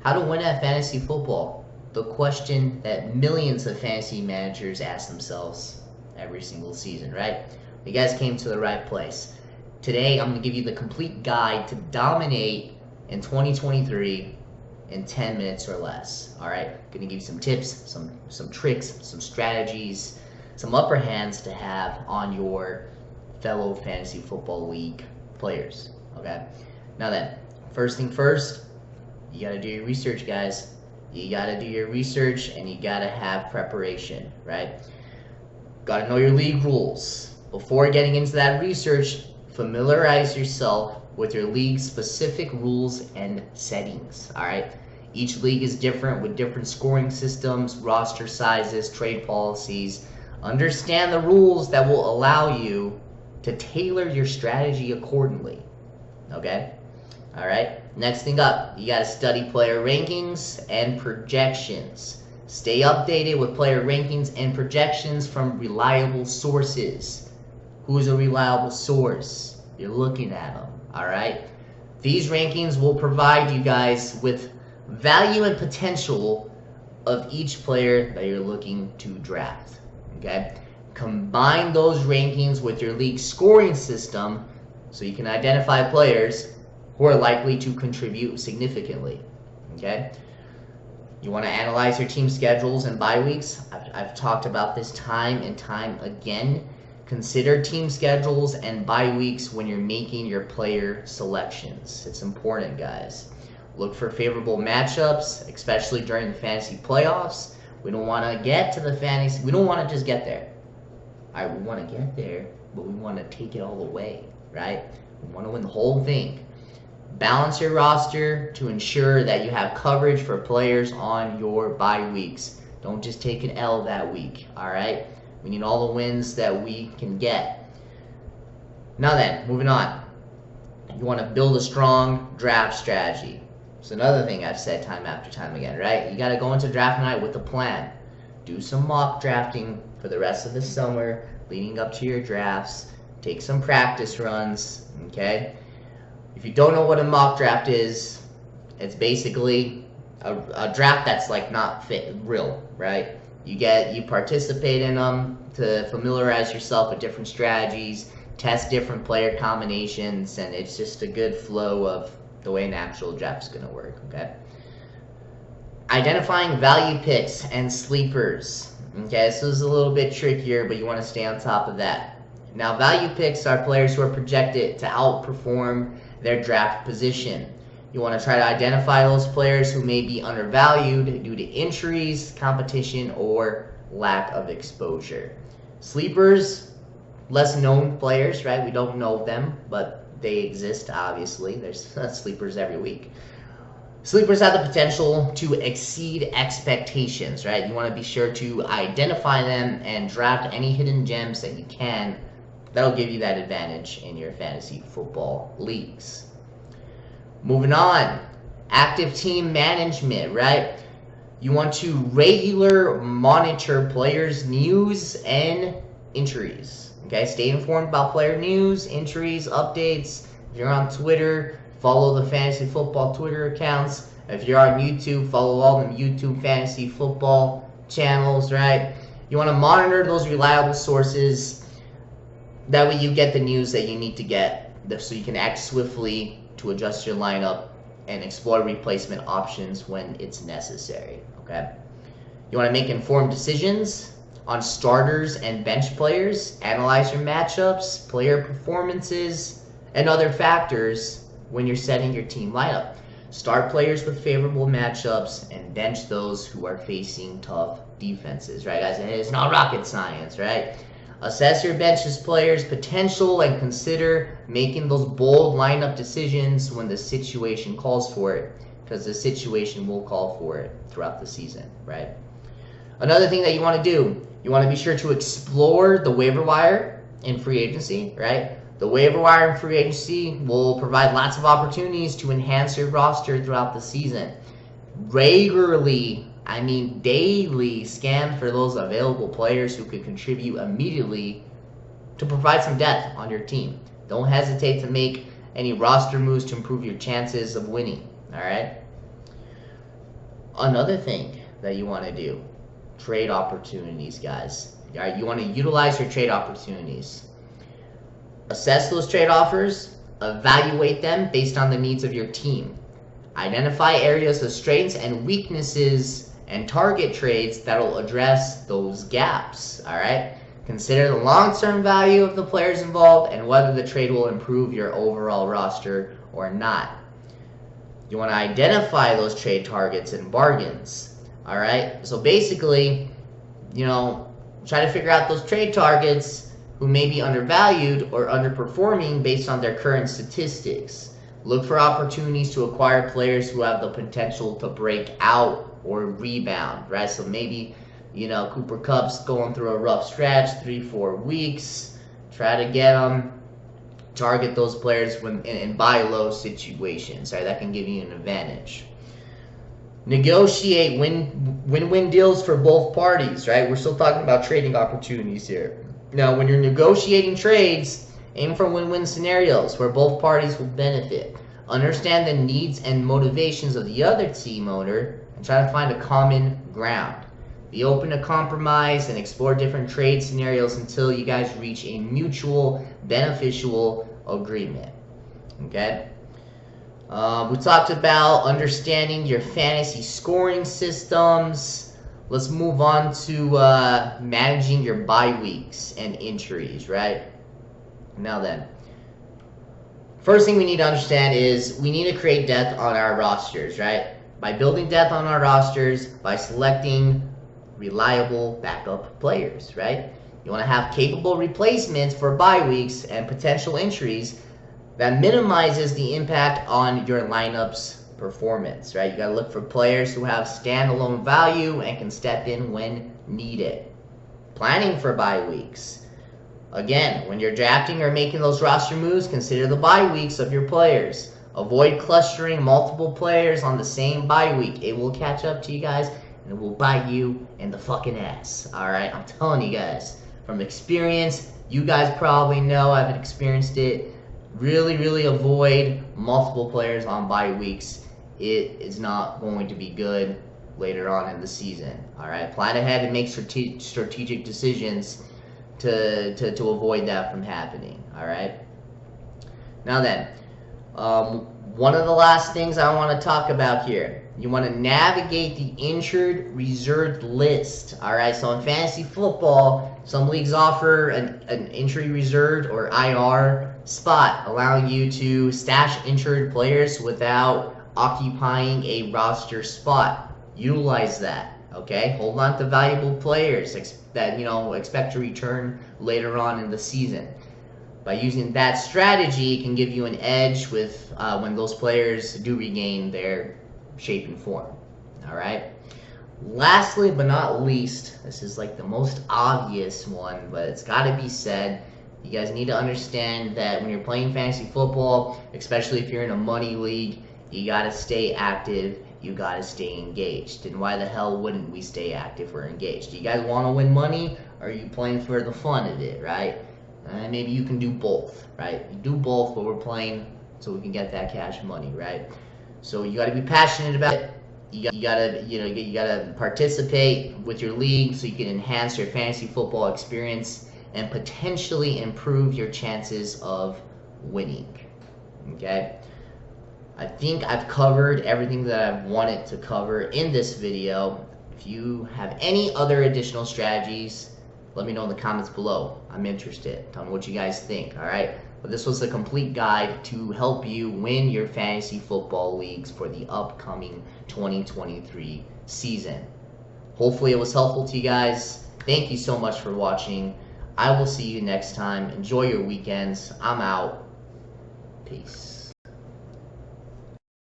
How to win at fantasy football. The question that millions of fantasy managers ask themselves every single season, right? You guys came to the right place. Today, I'm going to give you the complete guide to dominate in 2023 in 10 minutes or less. All right, going to give you some tips, some tricks, some strategies, some upper hands to have on your fellow fantasy football league players. Okay, now then, first thing first, you got to do your research, guys. You got to do your research and you got to have preparation, right? Got to know your league rules. Before getting into that research, familiarize yourself with your league's specific rules and settings, all right? Each league is different with different scoring systems, roster sizes, trade policies. Understand the rules that will allow you to tailor your strategy accordingly, okay? All right, next thing up, you got to study player rankings and projections. Stay updated with player rankings and projections from reliable sources. Who's a reliable source? You're looking at them, all right? These rankings will provide you guys with value and potential of each player that you're looking to draft, okay? Combine those rankings with your league scoring system so you can identify players who are likely to contribute significantly, okay? You want to analyze your team schedules and bye weeks. I've talked about this time and time again. Consider team schedules and bye weeks when you're making your player selections. It's important, guys. Look for favorable matchups, especially during the fantasy playoffs. We don't want to get to the fantasy. We don't want to just get there. All right, we want to get there, but we want to take it all the way, right? We want to win the whole thing. Balance your roster to ensure that you have coverage for players on your bye weeks. Don't just take an L that week, all right? We need all the wins that we can get. Now then, moving on. You want to build a strong draft strategy. It's another thing I've said time after time again, right? You got to go into draft night with a plan. Do some mock drafting for the rest of the summer leading up to your drafts. Take some practice runs, okay? If you don't know what a mock draft is, it's basically a draft that's like not real, right? You participate in them to familiarize yourself with different strategies, test different player combinations, and it's just a good flow of the way an actual draft is going to work, okay? Identifying value picks and sleepers. Okay, this is a little bit trickier, but you want to stay on top of that. Now, value picks are players who are projected to outperform their draft position. You want to try to identify those players who may be undervalued due to injuries, competition, or lack of exposure. Sleepers, less known players, right? We don't know them, but they exist, obviously. There's sleepers every week. Sleepers have the potential to exceed expectations, right? You want to be sure to identify them and draft any hidden gems that you can. That'll give you that advantage in your fantasy football leagues. Moving on, active team management, right? You want to regular monitor players' news and injuries. Okay, stay informed about player news, injuries, updates. If you're on Twitter, follow the fantasy football Twitter accounts. If you're on YouTube, follow all the YouTube fantasy football channels, right? You want to monitor those reliable sources. That way you get the news that you need to get so you can act swiftly to adjust your lineup and explore replacement options when it's necessary, okay? You want to make informed decisions on starters and bench players, analyze your matchups, player performances, and other factors when you're setting your team lineup. Start players with favorable matchups and bench those who are facing tough defenses, right, guys? And it's not rocket science, right? Assess your bench's players' potential and consider making those bold lineup decisions when the situation calls for it, because the situation will call for it throughout the season, right? Another thing that you want to do, you want to be sure to explore the waiver wire in free agency, right? The waiver wire in free agency will provide lots of opportunities to enhance your roster throughout the season. Regularly, I mean daily, scan for those available players who could contribute immediately to provide some depth on your team. Don't hesitate to make any roster moves to improve your chances of winning, all right? Another thing that you want to do, trade opportunities, guys. All right, you want to utilize your trade opportunities. Assess those trade offers, evaluate them based on the needs of your team. Identify areas of strengths and weaknesses and target trades that will address those gaps. All right. Consider the long-term value of the players involved and whether the trade will improve your overall roster or not. You want to identify those trade targets and bargains. All right. So basically, try to figure out those trade targets who may be undervalued or underperforming based on their current statistics. Look for opportunities to acquire players who have the potential to break out or rebound, right? So maybe, Cooper Kupp's going through a rough stretch, 3-4 weeks. Try to get them. Target those players when in buy low situations, right? That can give you an advantage. Negotiate win-win deals for both parties, right? We're still talking about trading opportunities here. Now, when you're negotiating trades, aim for win-win scenarios where both parties will benefit. Understand the needs and motivations of the other team owner and try to find a common ground. Be open to compromise and explore different trade scenarios until you guys reach a mutual beneficial agreement. Okay? We talked about understanding your fantasy scoring systems. Let's move on to managing your bye weeks and injuries, right? Now then, first thing we need to understand is we need to create depth on our rosters, right? By building depth on our rosters, by selecting reliable backup players, right? You want to have capable replacements for bye weeks and potential injuries that minimizes the impact on your lineup's performance, right? You got to look for players who have standalone value and can step in when needed. Planning for bye weeks. Again, when you're drafting or making those roster moves, consider the bye weeks of your players. Avoid clustering multiple players on the same bye week. It will catch up to you guys and it will bite you in the fucking ass. All right, I'm telling you guys from experience. You guys probably know I've experienced it. Really avoid multiple players on bye weeks. It is not going to be good later on in the season. All right, plan ahead and make strategic decisions to avoid that from happening. All right. Now then, one of the last things I want to talk about here. You want to navigate the injured reserved list. All right. So in fantasy football, some leagues offer an injury reserved or IR spot, allowing you to stash injured players without occupying a roster spot. Utilize that. Okay. Hold on to valuable players that expect to return later on in the season. By using that strategy, it can give you an edge with when those players do regain their shape and form. All right. Lastly but not least, this is like the most obvious one, but it's got to be said. You guys need to understand that when you're playing fantasy football, especially if you're in a money league, you got to stay active. You got to stay engaged. And why the hell wouldn't we stay active or engaged? Do you guys want to win money, or are you playing for the fun of it, right? Maybe you can do both, right? You do both, but we're playing so we can get that cash money, right? So you got to be passionate about it. You gotta participate with your league so you can enhance your fantasy football experience and potentially improve your chances of winning. Okay? I think I've covered everything that I've wanted to cover in this video. If you have any other additional strategies, let me know in the comments below. I'm interested. Tell me what you guys think, alright? But this was a complete guide to help you win your fantasy football leagues for the upcoming 2023 season. Hopefully it was helpful to you guys. Thank you so much for watching. I will see you next time. Enjoy your weekends. I'm out. Peace.